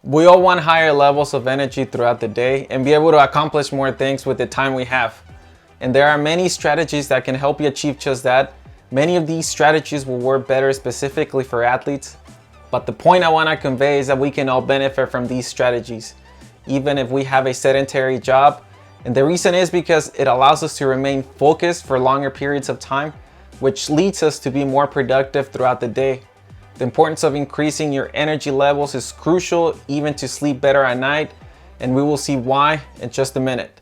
We all want higher levels of energy throughout the day and be able to accomplish more things with the time we have. And there are many strategies that can help you achieve just that. Many of these strategies will work better specifically for athletes, but the point I want to convey is that we can all benefit from these strategies, even if we have a sedentary job. And the reason is because it allows us to remain focused for longer periods of time, which leads us to be more productive throughout the day. The importance of increasing your energy levels is crucial, even to sleep better at night, and we will see why in just a minute.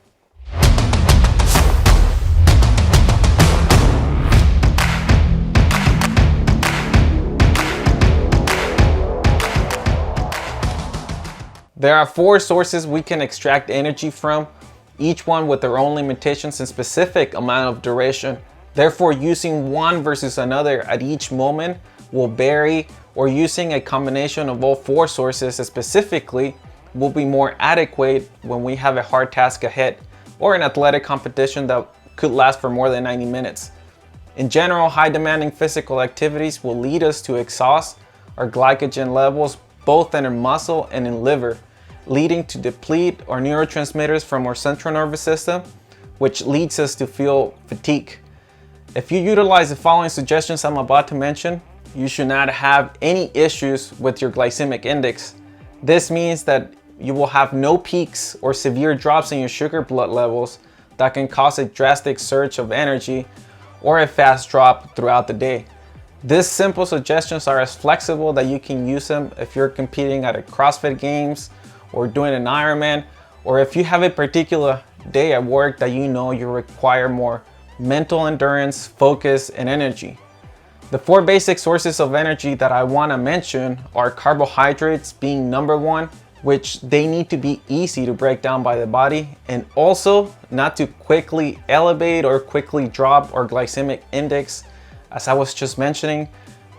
There are 4 sources we can extract energy from, each one with their own limitations and specific amount of duration. Therefore, using one versus another at each moment will vary, or using a combination of all 4 sources specifically will be more adequate when we have a hard task ahead or an athletic competition that could last for more than 90 minutes. In general, high demanding physical activities will lead us to exhaust our glycogen levels both in our muscle and in liver, leading to deplete our neurotransmitters from our central nervous system, which leads us to feel fatigue. If you utilize the following suggestions I'm about to mention, you should not have any issues with your glycemic index. This means that you will have no peaks or severe drops in your sugar blood levels that can cause a drastic surge of energy or a fast drop throughout the day. These simple suggestions are as flexible that you can use them if you're competing at a CrossFit Games or doing an Ironman, or if you have a particular day at work that you know you require more mental endurance, focus, and energy. The 4 basic sources of energy that I want to mention are carbohydrates being number 1, which they need to be easy to break down by the body, and also not to quickly elevate or quickly drop our glycemic index, as I was just mentioning,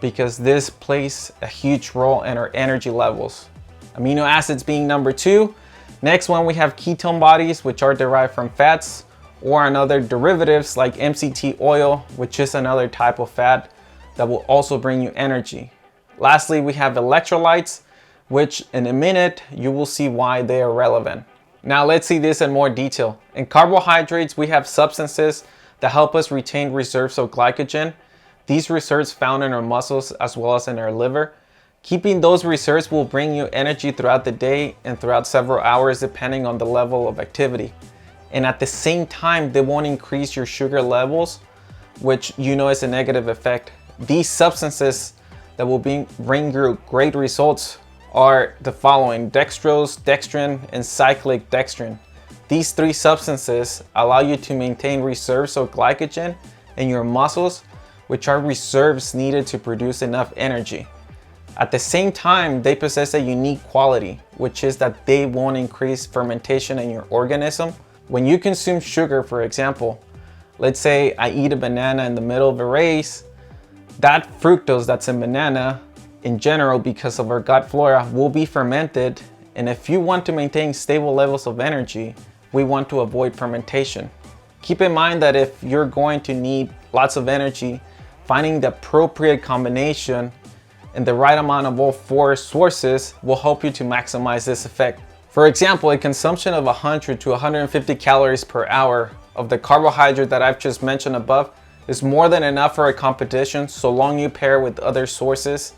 because this plays a huge role in our energy levels. Amino acids being number 2. Next one, we have ketone bodies, which are derived from fats or another derivatives like MCT oil, which is another type of fat that will also bring you energy. Lastly, we have electrolytes, which in a minute you will see why they are relevant. Now let's see this in more detail. In carbohydrates, we have substances that help us retain reserves of glycogen. These reserves found in our muscles as well as in our liver. Keeping those reserves will bring you energy throughout the day and throughout several hours depending on the level of activity. And at the same time, they won't increase your sugar levels, which you know is a negative effect. These substances that will bring you great results are the following: dextrose, dextrin, and cyclic dextrin. These 3 substances allow you to maintain reserves of glycogen in your muscles, which are reserves needed to produce enough energy. At the same time, they possess a unique quality, which is that they won't increase fermentation in your organism. When you consume sugar, for example, let's say I eat a banana in the middle of a race, that fructose that's in banana, in general, because of our gut flora, will be fermented. And if you want to maintain stable levels of energy, we want to avoid fermentation. Keep in mind that if you're going to need lots of energy, finding the appropriate combination and the right amount of all 4 sources will help you to maximize this effect. For example, a consumption of 100 to 150 calories per hour of the carbohydrate that I've just mentioned above is more than enough for a competition, so long you pair with other sources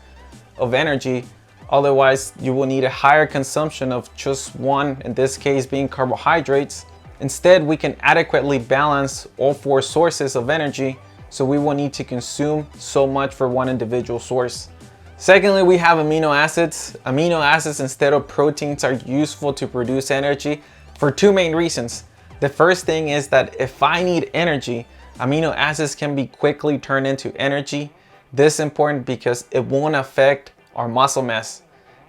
of energy. Otherwise, you will need a higher consumption of just one, in this case being carbohydrates. Instead, we can adequately balance all 4 sources of energy, so we will need to consume so much for one individual source. Secondly, we have amino acids. Amino acids instead of proteins are useful to produce energy for 2 main reasons. The first thing is that if I need energy, amino acids can be quickly turned into energy. This is important because it won't affect our muscle mass.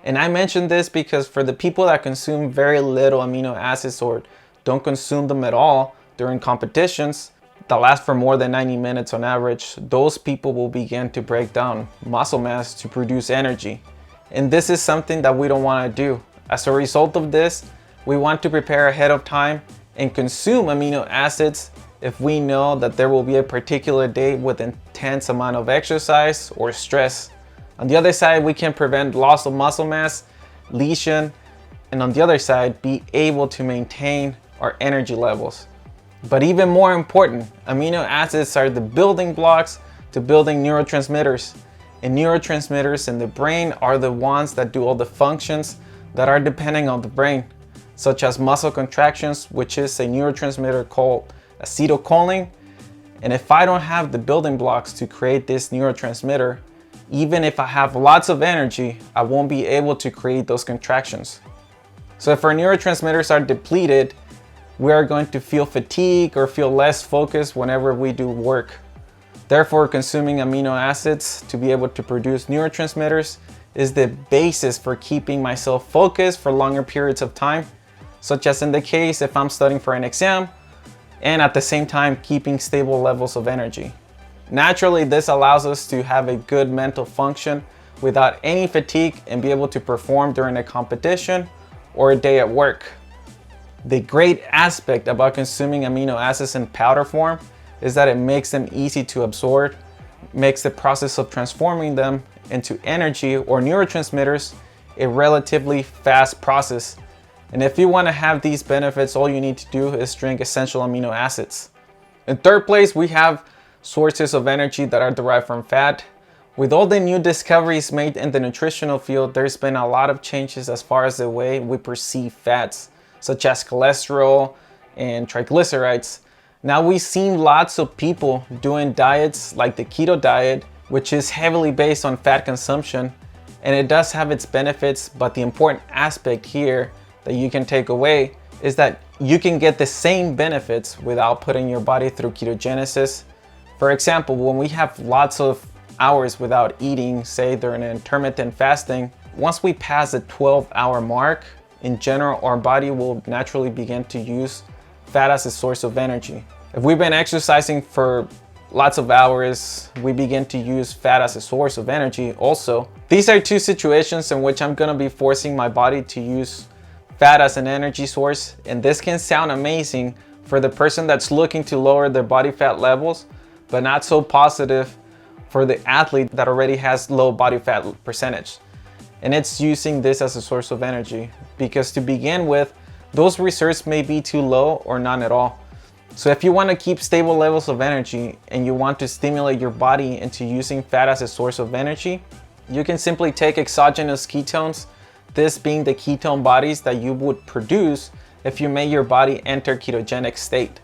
And I mention this because for the people that consume very little amino acids or don't consume them at all during competitions that last for more than 90 minutes on average, those people will begin to break down muscle mass to produce energy. And this is something that we don't want to do. As a result of this, we want to prepare ahead of time and consume amino acids if we know that there will be a particular day with intense amount of exercise or stress. On the other side, we can prevent loss of muscle mass, lesion, and on the other side, be able to maintain our energy levels. But even more important, amino acids are the building blocks to building neurotransmitters. And neurotransmitters in the brain are the ones that do all the functions that are depending on the brain, such as muscle contractions, which is a neurotransmitter called acetylcholine. And if I don't have the building blocks to create this neurotransmitter, even if I have lots of energy, I won't be able to create those contractions. So if our neurotransmitters are depleted, we are going to feel fatigue or feel less focused whenever we do work. Therefore, consuming amino acids to be able to produce neurotransmitters is the basis for keeping myself focused for longer periods of time, such as in the case if I'm studying for an exam, and at the same time keeping stable levels of energy. Naturally, this allows us to have a good mental function without any fatigue and be able to perform during a competition or a day at work. The great aspect about consuming amino acids in powder form is that it makes them easy to absorb, makes the process of transforming them into energy or neurotransmitters a relatively fast process. And if you want to have these benefits, all you need to do is drink essential amino acids. In third place, we have sources of energy that are derived from fat. With all the new discoveries made in the nutritional field, there's been a lot of changes as far as the way we perceive fats, such as cholesterol and triglycerides. Now we've seen lots of people doing diets like the keto diet, which is heavily based on fat consumption, and it does have its benefits, but the important aspect here that you can take away is that you can get the same benefits without putting your body through ketogenesis. For example, when we have lots of hours without eating, say during an intermittent fasting, once we pass the 12-hour mark, in general, our body will naturally begin to use fat as a source of energy. If we've been exercising for lots of hours, we begin to use fat as a source of energy also. These are two situations in which I'm gonna be forcing my body to use fat as an energy source, and this can sound amazing for the person that's looking to lower their body fat levels, but not so positive for the athlete that already has low body fat percentage. And it's using this as a source of energy, because to begin with, those reserves may be too low or none at all. So if you want to keep stable levels of energy and you want to stimulate your body into using fat as a source of energy, you can simply take exogenous ketones, this being the ketone bodies that you would produce if you made your body enter ketogenic state.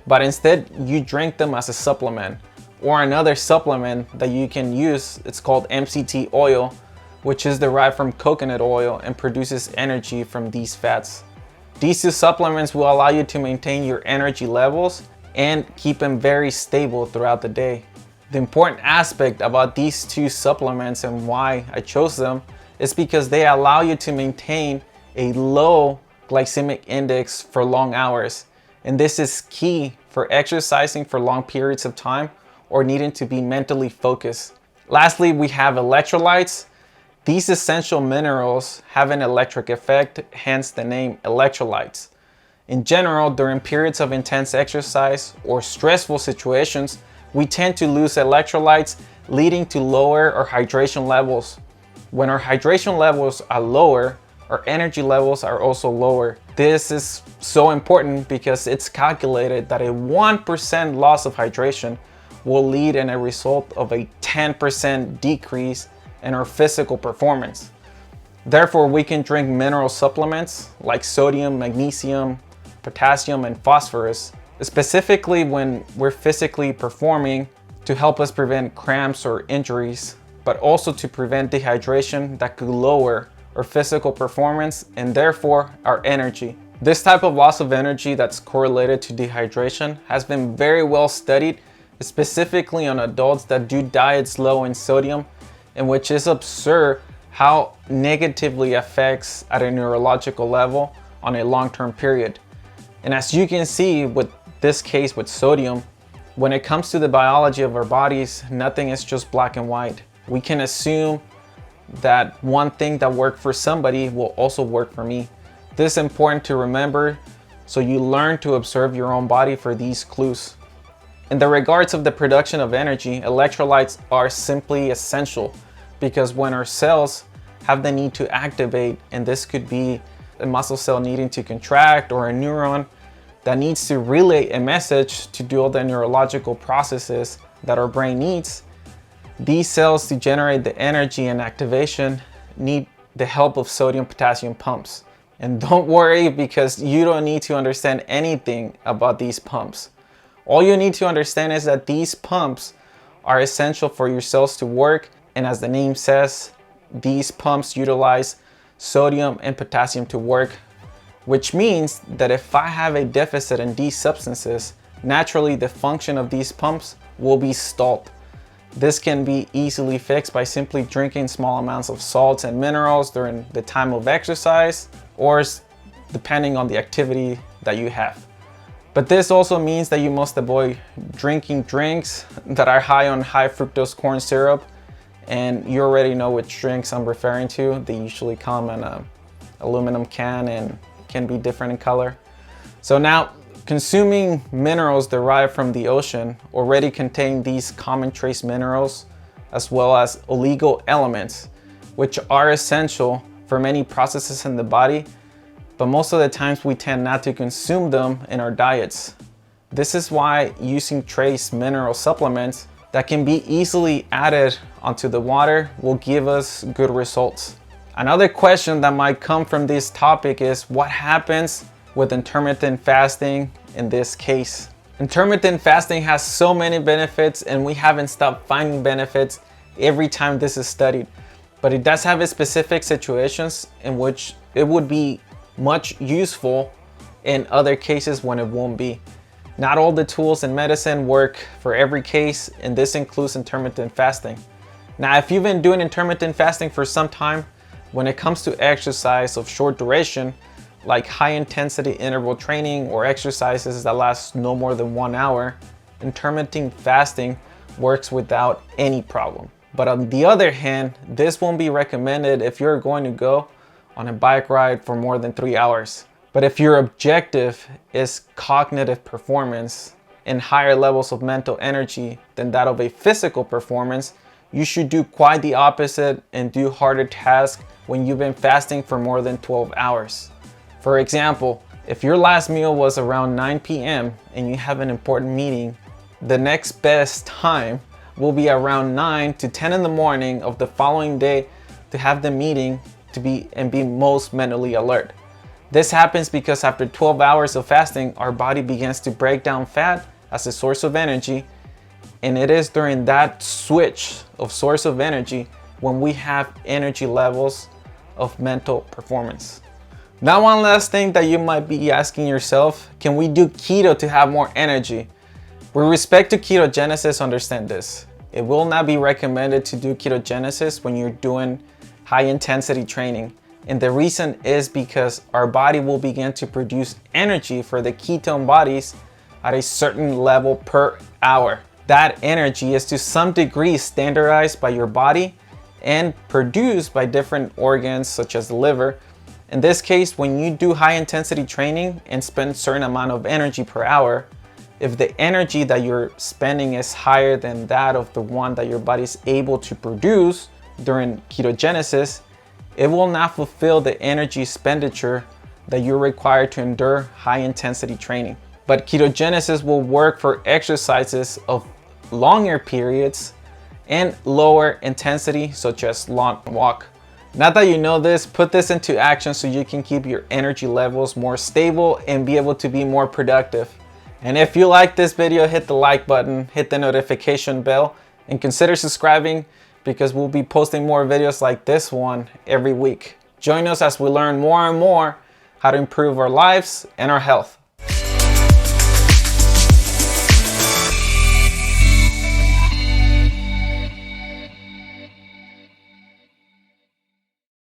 But instead, you drink them as a supplement, or another supplement that you can use. It's called MCT oil, which is derived from coconut oil and produces energy from these fats. These two supplements will allow you to maintain your energy levels and keep them very stable throughout the day. The important aspect about these two supplements and why I chose them is because they allow you to maintain a low glycemic index for long hours. And this is key for exercising for long periods of time or needing to be mentally focused. Lastly, we have electrolytes. These essential minerals have an electric effect, hence the name electrolytes. In general, during periods of intense exercise or stressful situations, we tend to lose electrolytes, leading to lower our hydration levels. When our hydration levels are lower, our energy levels are also lower. This is so important because it's calculated that a 1% loss of hydration will lead in a result of a 10% decrease in our physical performance. Therefore, we can drink mineral supplements like sodium, magnesium, potassium, and phosphorus, specifically when we're physically performing, to help us prevent cramps or injuries, but also to prevent dehydration that could lower our physical performance and therefore our energy. This type of loss of energy that's correlated to dehydration has been very well studied, specifically on adults that do diets low in sodium, in which is observed how negatively affects at a neurological level on a long-term period. And as you can see with this case with sodium, when it comes to the biology of our bodies, nothing is just black and white. We can assume that one thing that worked for somebody will also work for me. This is important to remember, so you learn to observe your own body for these clues. In the regards of the production of energy, electrolytes are simply essential, because when our cells have the need to activate, and this could be a muscle cell needing to contract or a neuron that needs to relay a message to do all the neurological processes that our brain needs, these cells to generate the energy and activation need the help of sodium potassium pumps. And don't worry, because you don't need to understand anything about these pumps. All you need to understand is that these pumps are essential for your cells to work, and as the name says, these pumps utilize sodium and potassium to work, which means that if I have a deficit in these substances, naturally the function of these pumps will be stalled. This can be easily fixed by simply drinking small amounts of salts and minerals during the time of exercise, or depending on the activity that you have. But this also means that you must avoid drinking drinks that are high on high fructose corn syrup, and you already know which drinks I'm referring to. They usually come in an aluminum can and can be different in color. So now, consuming minerals derived from the ocean already contain these common trace minerals, as well as oligo elements, which are essential for many processes in the body, but most of the times we tend not to consume them in our diets. This is why using trace mineral supplements that can be easily added onto the water will give us good results. Another question that might come from this topic is what happens with intermittent fasting in this case. Intermittent fasting has so many benefits, and we haven't stopped finding benefits every time this is studied. But it does have specific situations in which it would be much useful, in other cases when it won't be. Not all the tools in medicine work for every case, and this includes intermittent fasting. Now, if you've been doing intermittent fasting for some time, when it comes to exercise of short duration, like high intensity interval training or exercises that last no more than 1 hour, intermittent fasting works without any problem. But on the other hand, this won't be recommended if you're going to go on a bike ride for more than 3 hours. But if your objective is cognitive performance and higher levels of mental energy than that of a physical performance, you should do quite the opposite and do harder tasks when you've been fasting for more than 12 hours. For example, if your last meal was around 9 p.m. and you have an important meeting, the next best time will be around 9 to 10 in the morning of the following day to have the meeting to be most mentally alert. This happens because after 12 hours of fasting, our body begins to break down fat as a source of energy, and it is during that switch of source of energy when we have energy levels of mental performance. Now, one last thing that you might be asking yourself, can we do keto to have more energy? With respect to ketogenesis, understand this. It will not be recommended to do ketogenesis when you're doing high intensity training. And the reason is because our body will begin to produce energy for the ketone bodies at a certain level per hour. That energy is to some degree standardized by your body and produced by different organs such as the liver. In this case, when you do high intensity training and spend a certain amount of energy per hour, if the energy that you're spending is higher than that of the one that your body is able to produce during ketogenesis, it will not fulfill the energy expenditure that you're required to endure high intensity training. But ketogenesis will work for exercises of longer periods and lower intensity, such as long walk. Now that you know this, put this into action so you can keep your energy levels more stable and be able to be more productive. And if you like this video, hit the like button, hit the notification bell, and consider subscribing because we'll be posting more videos like this one every week. Join us as we learn more and more how to improve our lives and our health.